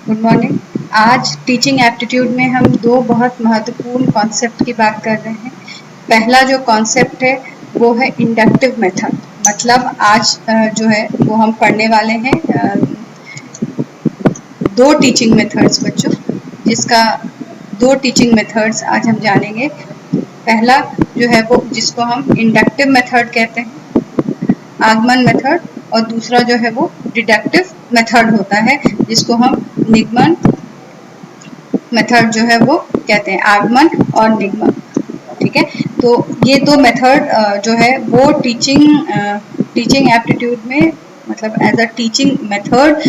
Good morning. आज teaching aptitude में हम दो बहुत महत्वपूर्ण कॉन्सेप्ट की बात कर रहे हैं। पहला जो कॉन्सेप्ट है वो है इंडक्टिव मेथड। मतलब आज जो है वो हम पढ़ने वाले हैं दो टीचिंग मेथड्स बच्चों, जिसका दो टीचिंग मेथड्स आज हम जानेंगे। पहला जो है वो जिसको हम इंडक्टिव मेथड कहते हैं, आगमन मेथड, और दूसरा जो है वो डिडक्टिव मेथड होता है जिसको हम निगमन मेथड जो है वो कहते हैं, आगमन और निगमन। ठीक है, तो ये दो मेथड जो है वो टीचिंग एप्टीट्यूड में मतलब एज अ टीचिंग मेथड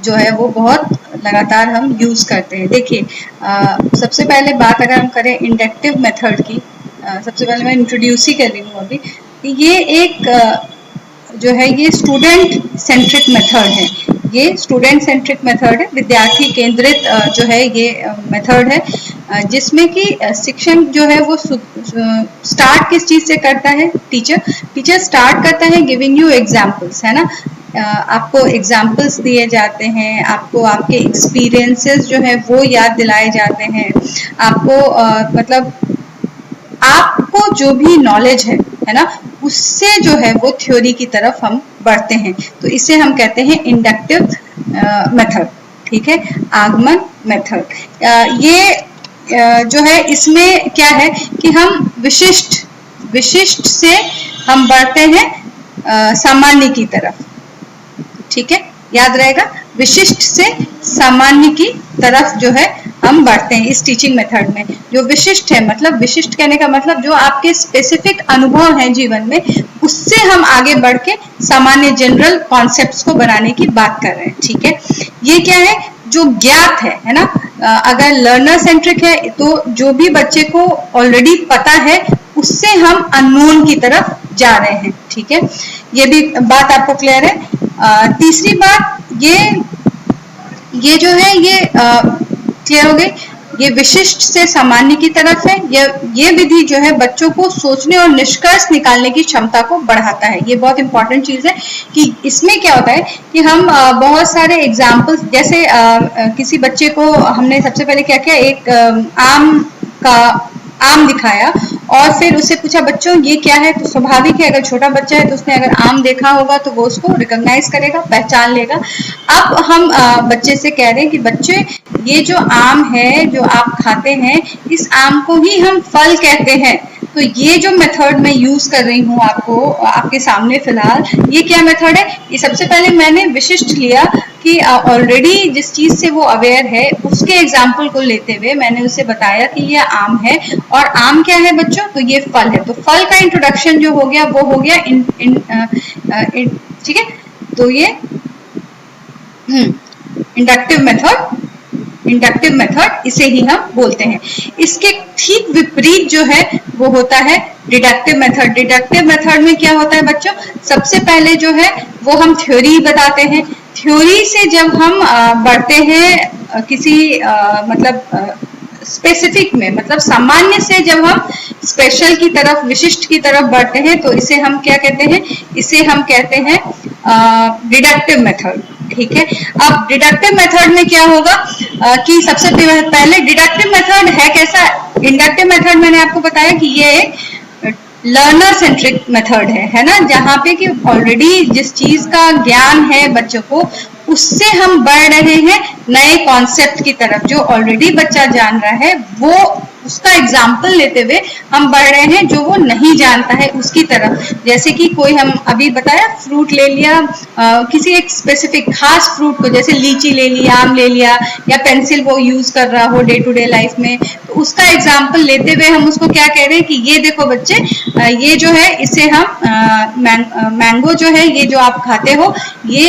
जो है वो बहुत लगातार हम यूज करते हैं। देखिए सबसे पहले बात अगर हम करें इंडक्टिव मेथड की, सबसे पहले मैं इंट्रोड्यूस ही कर रही हूँ अभी। ये एक जो है ये स्टूडेंट सेंट्रिक मेथड है। ये स्टूडेंट सेंट्रिक मेथड है, विद्यार्थी केंद्रित जो है ये मेथड है, जिसमें कि शिक्षण जो है वो स्टार्ट किस चीज से करता है? टीचर स्टार्ट करता है गिविंग यू एग्जाम्पल्स, है ना। आपको एग्जाम्पल्स दिए जाते हैं, आपको आपके एक्सपीरियंसेस जो है वो याद दिलाए जाते हैं, आपको मतलब आपको जो भी नॉलेज है ना, उससे जो है वो थ्योरी की तरफ हम बढ़ते हैं। तो इसे हम कहते हैं इंडक्टिव मेथड। ठीक है, आगमन मेथड। ये जो है इसमें क्या है कि हम विशिष्ट से हम बढ़ते हैं सामान्य की तरफ। ठीक है, याद रहेगा, विशिष्ट से सामान्य की तरफ जो है हम बढ़ते हैं इस टीचिंग मेथड में। जो विशिष्ट है, मतलब विशिष्ट कहने का मतलब जो आपके स्पेसिफिक अनुभव हैं जीवन में, उससे हम आगे बढ़ के सामान्य जनरल कॉन्सेप्ट्स को बनाने की बात कर रहे हैं। ठीक है, ये क्या है? जो ज्ञात है ना। अगर लर्नर सेंट्रिक है तो जो भी बच्चे को ऑलरेडी पता है उससे हम अननोन की तरफ जा रहे हैं। ठीक है, ये भी बात आपको क्लियर है। तीसरी बात ये जो है ये क्लियर हो गई। ये विशिष्ट से सामान्य की तरफ है। ये विधि जो है बच्चों को सोचने और निष्कर्ष निकालने की क्षमता को बढ़ाता है। ये बहुत इंपॉर्टेंट चीज है कि इसमें क्या होता है कि हम बहुत सारे एग्जाम्पल्स, जैसे किसी बच्चे को हमने सबसे पहले क्या किया, एक आम दिखाया और फिर उससे पूछा बच्चों ये क्या है। तो स्वाभाविक है, अगर छोटा बच्चा है तो उसने अगर आम देखा होगा तो वो उसको रिकॉग्नाइज करेगा, पहचान लेगा। अब हम बच्चे से कह रहे हैं कि बच्चे ये जो आम है जो आप खाते हैं, इस आम को ही हम फल कहते हैं। तो ये जो मेथड मैं यूज कर रही हूँ आपके सामने फिलहाल, ये क्या मेथड है? ये सबसे पहले मैंने विशिष्ट लिया कि ऑलरेडी जिस चीज से वो अवेयर है उसके एग्जाम्पल को लेते हुए मैंने उसे बताया कि ये आम है। और आम क्या है बच्चों? तो ये फल है। तो फल का इंट्रोडक्शन जो हो गया वो हो गया ठीक है, तो ये इंडक्टिव मेथड इसे ही हम बोलते हैं। इसके ठीक विपरीत जो है वो होता है डिडक्टिव मेथड। डिडक्टिव मेथड में क्या होता है बच्चों? सबसे पहले जो है वो हम थ्योरी बताते हैं। थ्योरी से जब हम बढ़ते हैं किसी मतलब स्पेसिफिक में, मतलब सामान्य से जब हम स्पेशल की तरफ, विशिष्ट की तरफ बढ़ते हैं, तो इसे हम क्या कहते हैं? इसे हम कहते हैं डिडक्टिव मेथड। ठीक है, अब डिडक्टिव मेथड में क्या होगा कि सबसे पहले डिडक्टिव मेथड है कैसा? इंडक्टिव मेथड मैंने आपको बताया कि ये एक लर्नर सेंट्रिक मेथड है ना, जहाँ पे कि ऑलरेडी जिस चीज का ज्ञान है बच्चों को, उससे हम बढ़ रहे हैं नए कॉन्सेप्ट की तरफ। जो ऑलरेडी बच्चा जान रहा है वो उसका एग्जाम्पल लेते हुए हम बढ़ रहे हैं जो वो नहीं जानता है उसकी तरफ। जैसे कि कोई, हम अभी बताया, फ्रूट ले लिया, किसी एक स्पेसिफिक खास फ्रूट को, जैसे लीची ले लिया, आम ले लिया, या पेंसिल वो यूज कर रहा हो डे टू डे लाइफ में, तो उसका एग्जाम्पल लेते हुए हम उसको क्या कह रहे हैं कि ये देखो बच्चे, ये जो है इसे हम मैंगो जो है, ये जो आप खाते हो, ये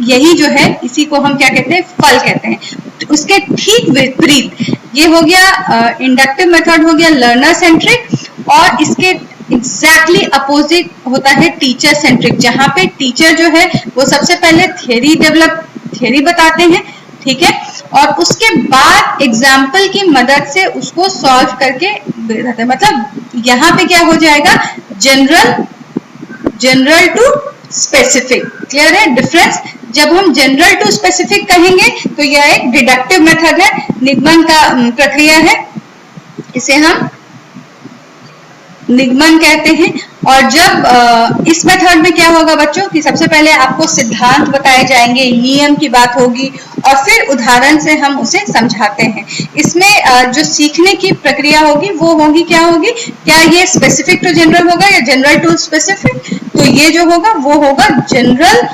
यही जो है इसी को हम क्या कहते हैं? फल कहते हैं। तो उसके ठीक विपरीत ये हो गया इंडक्टिव मेथड, हो गया लर्नर सेंट्रिक, और इसके एग्जैक्टली अपोजिट होता है टीचर सेंट्रिक, जहां पे टीचर जो है वो सबसे पहले थ्योरी बताते हैं। ठीक है, और उसके बाद एग्जाम्पल की मदद से उसको सॉल्व करके बताते हैं। मतलब यहाँ पे क्या हो जाएगा? General to specific. क्लियर है डिफरेंस? जब हम जनरल टू स्पेसिफिक कहेंगे तो यह एक डिडक्टिव मेथड है, निगमन का प्रक्रिया है, इसे हम निगमन कहते हैं। और जब इस मेथड में क्या होगा बच्चों कि सबसे पहले आपको सिद्धांत बताए जाएंगे, नियम की बात होगी और फिर उदाहरण से हम उसे समझाते हैं। इसमें जो सीखने की प्रक्रिया होगी वो होगी क्या होगी, क्या ये स्पेसिफिक टू जनरल होगा या जनरल टू स्पेसिफिक, तो ये जो होगा वो होगा जनरल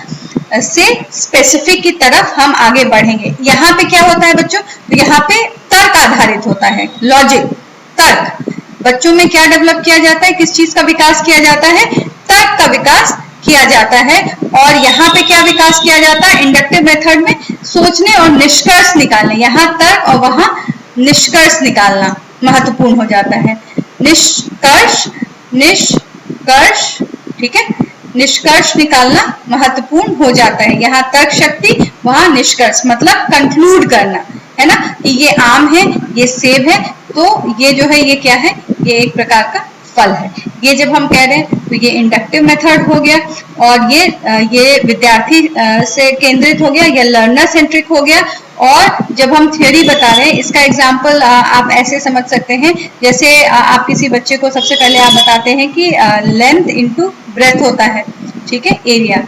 से स्पेसिफिक की तरफ हम आगे बढ़ेंगे। यहाँ पे क्या होता है बच्चों, तो यहाँ पे तर्क आधारित होता है, लॉजिक, तर्क। बच्चों में क्या डेवलप किया जाता है, किस चीज का विकास किया जाता है, तर्क का विकास किया जाता है। और यहाँ पे क्या विकास किया जाता है, इंडक्टिव मेथड में सोचने और निष्कर्ष निकालने, यहाँ तर्क और वहां निष्कर्ष निकालना महत्वपूर्ण हो जाता है। निष्कर्ष, निष्कर्ष, ठीक है, निष्कर्ष निकालना महत्वपूर्ण हो जाता है। यहाँ तर्क शक्ति, वहां निष्कर्ष मतलब कंक्लूड करना, है ना, कि ये आम है, ये सेब है, तो ये जो है ये क्या है, ये एक प्रकार का फल है। ये जब हम कह रहे हैं तो ये इंडक्टिव मेथड हो गया और ये विद्यार्थी से केंद्रित हो गया, ये लर्नर सेंट्रिक हो गया। और जब हम थ्योरी बता रहे हैं, इसका एग्जांपल आप ऐसे समझ सकते हैं, जैसे आप किसी बच्चे को सबसे पहले आप बताते हैं कि लेंथ इनटू ब्रेथ होता है, ठीक है, एरिया,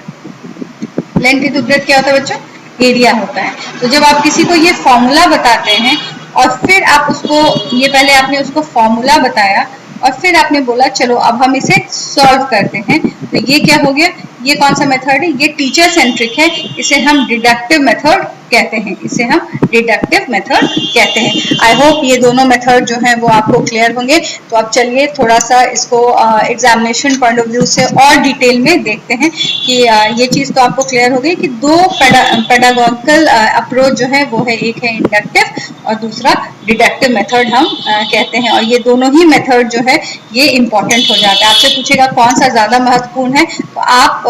लेंथ इनटू ब्रेथ क्या होता है बच्चों, एरिया होता है। तो जब आप किसी को ये फॉर्मूला बताते हैं और फिर आप उसको, ये पहले आपने उसको फॉर्मूला बताया और फिर आपने बोला चलो अब हम इसे सॉल्व करते हैं, तो ये क्या हो गया, ये कौन सा मेथड है, ये टीचर सेंट्रिक है, इसे हम डिडक्टिव मेथड कहते हैं, इसे हम डिडक्टिव मेथड कहते हैं। आई होप ये दोनों मेथड जो हैं वो आपको क्लियर होंगे। तो अब चलिए थोड़ा सा इसको एग्जामिनेशन पॉइंट ऑफ व्यू से और डिटेल में देखते हैं कि ये चीज तो आपको क्लियर हो गई कि दो पेडागोगिकल अप्रोच जो है वो है, एक है इंडक्टिव और दूसरा डिडक्टिव मेथड हम कहते हैं। और ये दोनों ही मेथड जो है ये इंपॉर्टेंट हो जाता है। आपसे पूछेगा कौन सा ज्यादा महत्वपूर्ण है, तो आप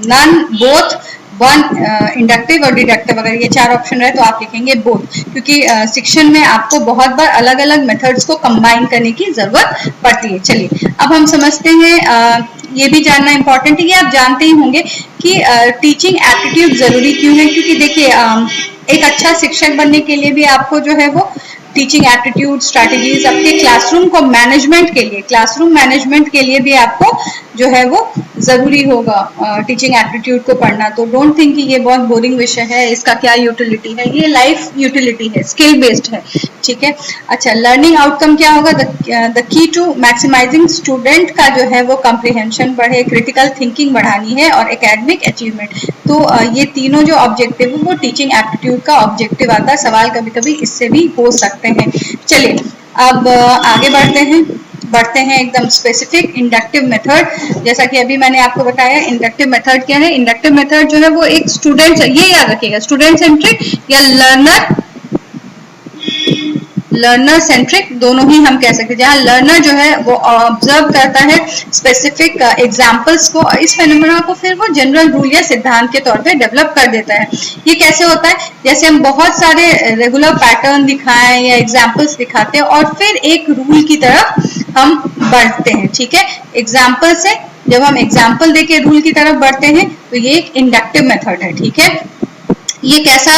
नन, बोथ, वन, इंडक्टिव और डिडक्टिव, अगर ये चार ऑप्शन रहे तो आप लिखेंगे बोथ, क्योंकि शिक्षण में आपको बहुत बार अलग अलग मेथड्स को कंबाइन करने की जरूरत पड़ती है। चलिए अब हम समझते हैं, ये भी जानना इंपॉर्टेंट है, ये आप जानते ही होंगे कि टीचिंग एप्टीट्यूड जरूरी क्यों है, क्योंकि देखिए एक अच्छा शिक्षक बनने के लिए भी आपको जो है वो टीचिंग एप्टीट्यूड स्ट्रैटेजीज अपने क्लासरूम को मैनेजमेंट के लिए, क्लासरूम मैनेजमेंट के लिए भी आपको जो है वो जरूरी होगा टीचिंग एप्टीट्यूड को पढ़ना। तो डोंट थिंक कि ये बहुत बोरिंग विषय है, इसका क्या यूटिलिटी है, ये लाइफ यूटिलिटी है, स्किल बेस्ड है, ठीक है। अच्छा, लर्निंग आउटकम क्या होगा, the key to maximising student का जो है वो कॉम्प्रिहेंशन बढ़े, क्रिटिकल थिंकिंग बढ़ानी है और एकेडमिक अचीवमेंट। तो ये तीनों जो ऑब्जेक्टिव है वो टीचिंग एप्टीट्यूड का ऑब्जेक्टिव आता है। सवाल कभी कभी इससे भी हो सकते हैं। चलिए अब आगे बढ़ते हैं एकदम स्पेसिफिक इंडक्टिव मेथड। जैसा कि अभी मैंने आपको बताया इंडक्टिव मेथड क्या है, इंडक्टिव मेथड जो है वो एक स्टूडेंट, ये याद रखिएगा, स्टूडेंट सेंट्रिक या लर्नर सेंट्रिक दोनों ही हम कह सकते हैं। जहाँ लर्नर जो है वो ऑब्जर्व करता है स्पेसिफिक एग्जांपल्स को, इस फेनोमेना को फिर वो जनरल रूल या सिद्धांत के तौर पे डेवलप कर देता है। ये कैसे होता है, जैसे हम बहुत सारे रेगुलर पैटर्न दिखाएं या एग्जांपल्स दिखाते हैं और फिर एक रूल की तरफ हम बढ़ते हैं, ठीक है। एग्जाम्पल से जब हम एग्जाम्पल देके रूल की तरफ बढ़ते हैं तो ये एक इंडक्टिव मेथड है, ठीक है। ये कैसा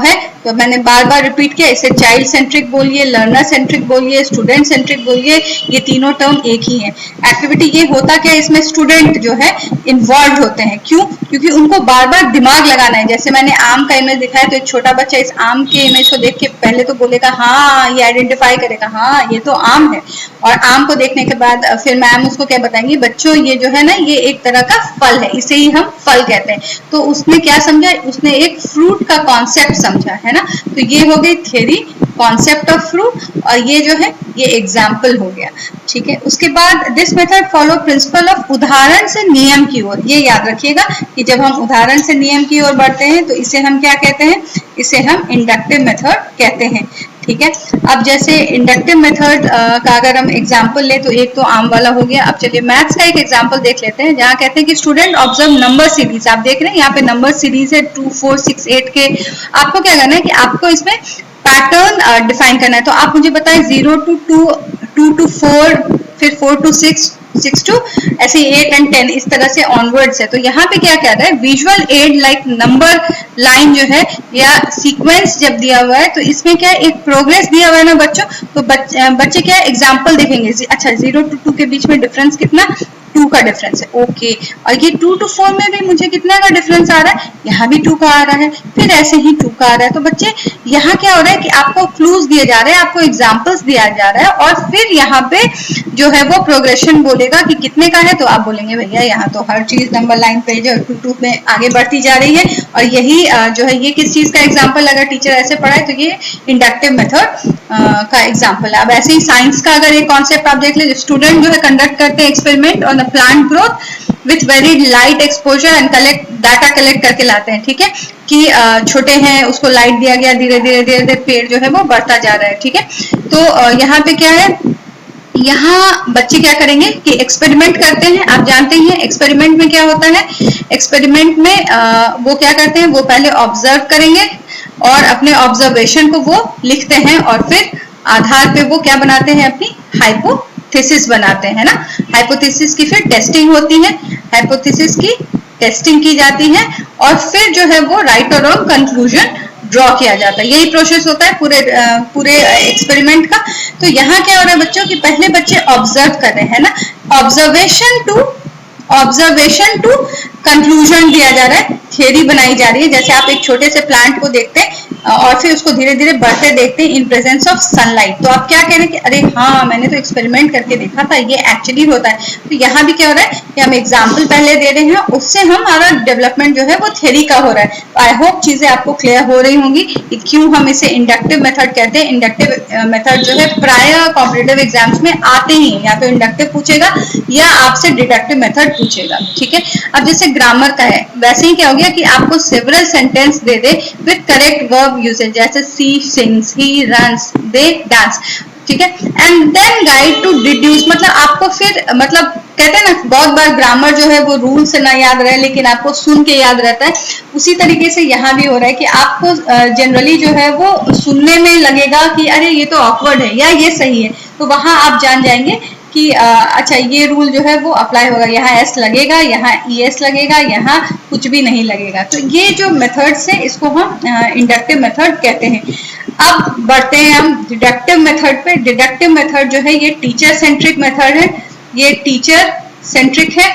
है, तो मैंने बार बार रिपीट किया, इसे चाइल्ड सेंट्रिक बोलिए, लर्नर सेंट्रिक बोलिए, स्टूडेंट सेंट्रिक बोलिए, ये तीनों टर्म एक ही है। एक्टिविटी ये होता क्या, इसमें स्टूडेंट जो है इन्वॉल्व होते हैं, क्यों, क्योंकि उनको बार बार दिमाग लगाना है। जैसे मैंने आम का इमेज दिखाया तो एक छोटा बच्चा इस आम के इमेज को देख के पहले तो बोलेगा हाँ, ये आइडेंटिफाई करेगा हाँ ये तो आम है, और आम को देखने के बाद फिर मैम उसको क्या बताएंगी, बच्चों ये जो है ना ये एक तरह का फल है, इसे ही हम फल कहते हैं। तो उसने क्या समझा, उसने एक फ्रूट का कॉन्सेप्ट समझा, है ना। तो ये हो गई थ्योरी, कॉन्सेप्ट ऑफ फ्रूट, और ये जो है ये एग्जाम्पल हो गया, ठीक है। उसके बाद this method follow principle of उदाहरण से नियम की ओर। ये याद रखिएगा कि जब हम उदाहरण से नियम की ओर बढ़ते हैं तो इसे हम क्या कहते हैं, इसे हम इंडक्टिव मेथड कहते हैं, ठीक है। अब जैसे इंडक्टिव मेथड का अगर हम एग्जाम्पल ले तो एक तो आम वाला हो गया। अब चलिए मैथ्स का एक एग्जाम्पल देख लेते हैं, जहाँ कहते हैं कि स्टूडेंट ऑब्जर्व नंबर सीरीज। आप देख रहे हैं यहाँ पे नंबर सीरीज है 2, 4, 6, 8 के। आपको क्या करना है कि आपको इसमें पैटर्न डिफाइन करना है। तो आप मुझे बताएं 0 to 2, 2 to 4, फिर 4 to 6, 6 टू ऐसे 8 एंड 10 इस तरह से ऑनवर्ड्स है। तो यहाँ पे क्या कह रहा है, visual add like number line जो है या सीक्वेंस जब दिया हुआ है तो इसमें क्या है, एक प्रोग्रेस दिया हुआ है ना बच्चों, तो बच्चे क्या है एग्जाम्पल देखेंगे। अच्छा 0 to 2 के बीच में डिफरेंस कितना, 2 का डिफरेंस है, ओके। और ये 2 to 4 में भी मुझे कितना का डिफरेंस आ रहा है, यहाँ भी 2 का आ रहा है, फिर ऐसे ही 2 का आ रहा है। तो बच्चे यहाँ क्या हो रहा है कि आपको क्लूज दिए जा रहे हैं, आपको एग्जाम्पल्स दिया जा रहा है, और फिर यहाँ पे जो है वो प्रोग्रेशन बोलेगा कि कितने का है, तो आप बोलेंगे भैया यहाँ तो हर चीज नंबर लाइन पे जो 2 2 में आगे बढ़ती जा रही है। और यही जो है ये किस चीज का एग्जाम्पल, अगर टीचर ऐसे पढ़ाए तो ये इंडक्टिव मेथड का एग्जाम्पल है। अब ऐसे ही साइंस का अगर एक कॉन्सेप्ट आप देख ले, स्टूडेंट जो है कंडक्ट करते हैं experiment on the plant growth with very light exposure and collect data collect करके लाते हैं, ठीक है, कि छोटे हैं उसको लाइट दिया गया, धीरे धीरे धीरे धीरे पेड़ जो है वो बढ़ता जा रहा है, ठीक है। तो यहाँ पे क्या है, यहाँ बच्चे क्या करेंगे कि एक्सपेरिमेंट करते हैं। आप जानते हैं एक्सपेरिमेंट में क्या होता है, एक्सपेरिमेंट में वो क्या करते हैं, वो पहले ऑब्जर्व करेंगे और अपने ऑब्जर्वेशन को वो लिखते हैं और फिर आधार पे वो क्या बनाते हैं, अपनी हाइपोथेसिस बनाते हैं ना। हाइपोथेसिस की फिर टेस्टिंग होती है, हाइपोथेसिस की टेस्टिंग की जाती है और फिर जो है वो राइट और रॉन्ग कंक्लूजन ड्रॉ किया जाता है। यही प्रोसेस होता है पूरे एक्सपेरिमेंट का। तो यहाँ क्या हो रहा है बच्चों कि पहले बच्चे ऑब्जर्व कर रहे हैं ना, ऑब्जर्वेशन टू कंक्लूजन दिया जा रहा है, थियरी बनाई जा रही है। जैसे आप एक छोटे से प्लांट को देखते हैं और फिर उसको धीरे धीरे बढ़ते देखते हैं इन प्रेजेंस ऑफ सनलाइट, तो आप क्या कह रहे हैं कि अरे हाँ मैंने तो एक्सपेरिमेंट करके देखा था, ये एक्चुअली होता है। तो यहाँ भी क्या हो रहा है कि हम एग्जाम्पल पहले दे रहे हैं, उससे हमारा डेवलपमेंट जो है वो थियरी का हो रहा है। तो आई होप चीजें आपको क्लियर हो रही होंगी कि क्यों हम इसे इंडक्टिव मेथड कहते हैं। इंडक्टिव मेथड जो है प्राय कॉम्पिटिटिव एग्जाम्स में आते ही, या तो इंडक्टिव पूछेगा या आपसे डिडक्टिव मेथड पूछेगा, ठीक है। अब जैसे ग्रामर का है वैसे ही क्या हो गया कि आपको सेवरल सेंटेंस दे दे विद करेक्ट वर्ब यूसेज, जैसे she sings, he runs, they dance, ठीक है। And then guide to deduce, मतलब आपको फिर मतलब कहते हैं ना बहुत बार ग्रामर जो है वो रूल से ना याद रहे लेकिन आपको सुन के याद रहता है, उसी तरीके से यहाँ भी हो रहा है कि आपको जनरली जो है वो सुनने में लगेगा कि अरे ये तो ऑकवर्ड है या ये सही है, तो वहां आप जान जाएंगे कि अच्छा ये रूल जो है वो अप्लाई होगा, यहाँ एस लगेगा, यहाँ ES लगेगा, यहाँ कुछ भी नहीं लगेगा। तो ये जो मेथड्स है इसको हम इंडक्टिव मेथड कहते हैं। अब बढ़ते हैं हम डिडक्टिव मेथड पे। डिडक्टिव मेथड जो है ये टीचर सेंट्रिक मेथड है, ये टीचर सेंट्रिक है।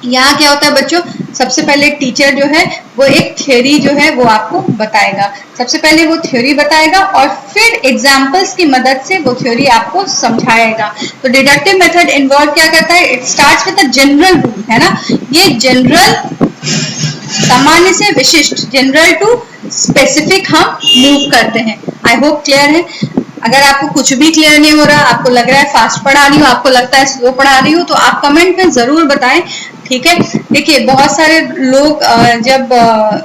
यहाँ क्या होता है बच्चों, सबसे पहले टीचर जो है वो एक थ्योरी जो है वो आपको बताएगा, सबसे पहले वो थ्योरी बताएगा और फिर एग्जाम्पल्स की मदद से वो थ्योरी आपको समझाएगा। तो डिडक्टिव मेथड इन्वॉल्व क्या करता है, it starts with a general rule, है ना, ये जनरल सामान्य से विशिष्ट, जनरल टू स्पेसिफिक हम मूव करते हैं। आई होप क्लियर है। अगर आपको कुछ भी क्लियर नहीं हो रहा, आपको लग रहा है फास्ट पढ़ा रही हूँ, आपको लगता है स्लो पढ़ा रही हूँ, तो आप कमेंट में जरूर बताएं, ठीक है। देखिए बहुत सारे लोग जब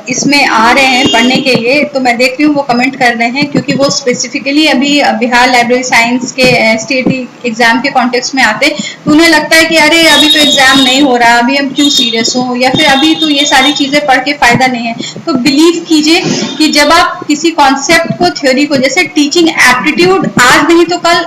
इसमें आ रहे हैं पढ़ने के लिए तो मैं देख रही हूँ वो कमेंट कर रहे हैं क्योंकि वो स्पेसिफिकली अभी बिहार लाइब्रेरी साइंस के स्टेट एग्जाम के कॉन्टेक्स्ट में आते, तो उन्हें लगता है कि अरे अभी तो एग्जाम नहीं हो रहा, अभी हम क्यों सीरियस हो, या फिर अभी तो ये सारी चीजें पढ़ के फायदा नहीं है। तो बिलीव कीजिए कि जब आप किसी कॉन्सेप्ट को, थ्योरी को, जैसे टीचिंग एप्टीट्यूड आज नहीं तो कल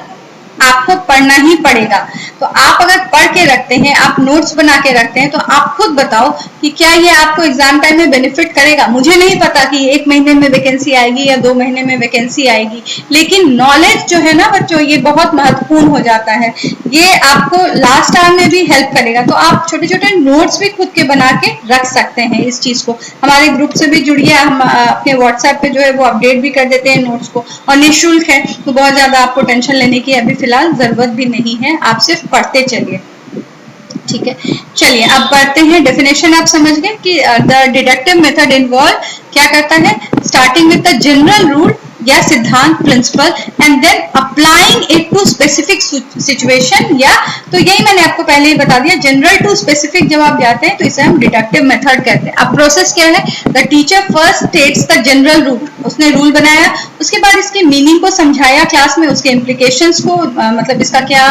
आपको पढ़ना ही पड़ेगा। तो आप अगर पढ़ के रखते हैं, आप नोट्स बना के रखते हैं, तो आप खुद बताओ कि क्या ये आपको एग्जाम टाइम में बेनिफिट करेगा। मुझे नहीं पता कि 1 महीने में वैकेंसी आएगी या 2 महीने में वैकेंसी आएगी, लेकिन नॉलेज जो है ना बच्चों ये बहुत महत्वपूर्ण हो जाता है, ये आपको लास्ट टाइम में भी हेल्प करेगा। तो आप छोटे छोटे नोट्स भी खुद के बना के रख सकते हैं इस चीज को। हमारे ग्रुप से भी जुड़िए, हम अपने व्हाट्सएप पे जो है वो अपडेट भी कर देते हैं नोट्स को, और निःशुल्क है, तो बहुत ज्यादा आपको टेंशन लेने की अभी फिलहाल जरूरत भी नहीं है, आप सिर्फ पढ़ते चलिए, ठीक है। चलिए अब बढ़ते हैं, डेफिनेशन आप समझ गए कि द डिडक्टिव मेथड इन्वॉल्व क्या करता है, starting with the general rule या सिद्धांत, principle, and then applying it to specific situation, या तो यही मैंने आपको पहले ही बता दिया, जनरल टू स्पेसिफिक जब आप जाते हैं तो इसे हम डिडक्टिव मेथड कहते हैं। अब प्रोसेस क्या है, the teacher first states the general rule, उसने रूल बनाया, उसके बाद इसकी मीनिंग को समझाया क्लास में, उसके इम्प्लीकेशंस को, मतलब इसका क्या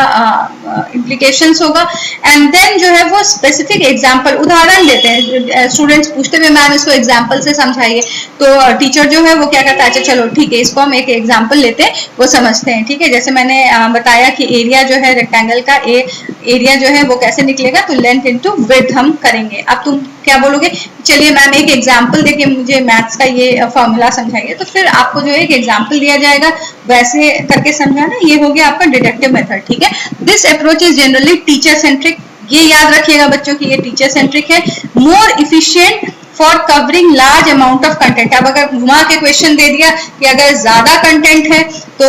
इम्प्लीकेशंस होगा, एंड देन जो है वो स्पेसिफिक एग्जाम्पल, उदाहरण देते हैं। स्टूडेंट्स पूछते हुए मैम इसको एग्जाम्पल से समझाइए, तो टीचर जो है वो क्या करता है, अच्छा चलो ठीक है इसको हम एक एग्जांपल लेते हैं, वो समझते हैं, ठीक है। जैसे मैंने बताया कि एरिया जो है रेक्टेंगल का एरिया जो है वो कैसे निकलेगा, तो लेंथ इनटू विड्थ हम करेंगे। अब तुम क्या बोलोगे, चलिए मैम एक एग्जांपल देके मुझे मैथ्स का ये फॉर्मूला समझाइए, तो फिर आपको जो है एक एग्जांपल दिया जाएगा, वैसे करके समझाना। ये हो गया आपका डिडक्टिव मेथड, ठीक है। This approach is generally teacher centric, ये याद रखिएगा बच्चों की ये टीचर सेंट्रिक है। More efficient for covering large amount of content. अब अगर घुमा के क्वेश्चन दे दिया कि अगर ज्यादा कंटेंट है तो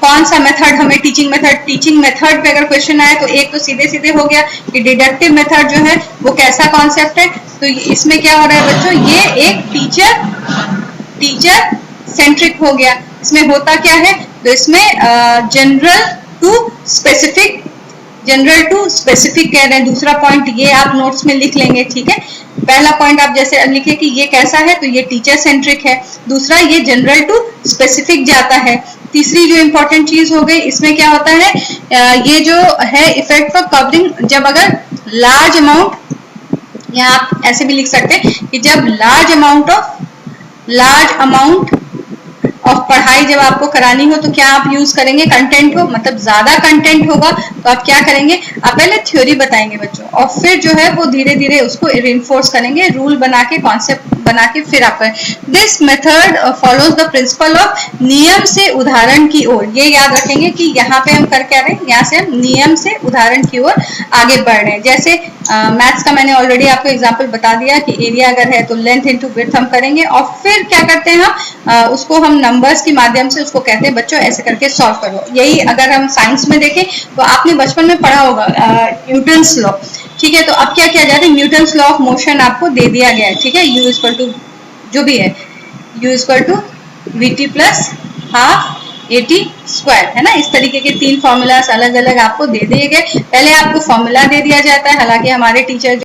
कौन सा मेथड हमें टीचिंग मेथड पे अगर क्वेश्चन आए तो एक तो सीधे सीधे हो गया कि डिडक्टिव मेथड जो है वो कैसा कॉन्सेप्ट है। तो इसमें क्या हो रहा है बच्चों, ये एक टीचर सेंट्रिक हो गया। इसमें होता क्या है, तो इसमें जनरल टू स्पेसिफिक कह रहे हैं। दूसरा पॉइंट ये आप नोट्स में लिख लेंगे, ठीक है। पहला पॉइंट आप जैसे लिखे कि ये कैसा है, तो ये टीचर सेंट्रिक है। दूसरा ये जनरल टू स्पेसिफिक जाता है। तीसरी जो इंपॉर्टेंट चीज हो गई, इसमें क्या होता है, ये जो है इफेक्ट ऑफ कवरिंग, जब अगर लार्ज अमाउंट, या आप ऐसे भी लिख सकते हैं कि जब लार्ज अमाउंट ऑफ पढ़ाई जब आपको करानी हो तो क्या आप यूज करेंगे, कंटेंट हो, मतलब ज्यादा कंटेंट होगा तो आप क्या करेंगे, आप पहले थ्योरी बताएंगे बच्चों, और फिर जो है वो धीरे धीरे उसको रिइंफोर्स करेंगे, रूल बना के, कॉन्सेप्ट बना के, फिर आप this method follows the principle of नियम से उदाहरण की ओर। ये याद रखेंगे कि यहाँ पे हम कर क्या रहे हैं, यहाँ से हम नियम से उदाहरण की ओर आगे बढ़ रहे हैं। जैसे मैथ्स का मैंने ऑलरेडी आपको एग्जांपल बता दिया कि एरिया अगर है तो लेंथ इनटू विड्थ हम करेंगे, और फिर क्या करते हैं हम उसको हम नंबर्स के माध्यम से उसको कहते हैं बच्चों ऐसे करके सॉल्व करो। यही अगर हम साइंस में देखें तो आपने बचपन में पढ़ा होगा न्यूटन्स लॉ, ठीक है। तो अब क्या किया जाता है, न्यूटन्स लॉ ऑफ मोशन आपको दे दिया गया है, ठीक है। U इक्वल टू जो भी है, U equal to VT plus half AT square, है ना। इस तरीके के 3 फॉर्मूलास अलग अलग आपको दे दिए गए। पहले आपको फॉर्मूला दे दिया जाता है, हालांकि हमारे टीचर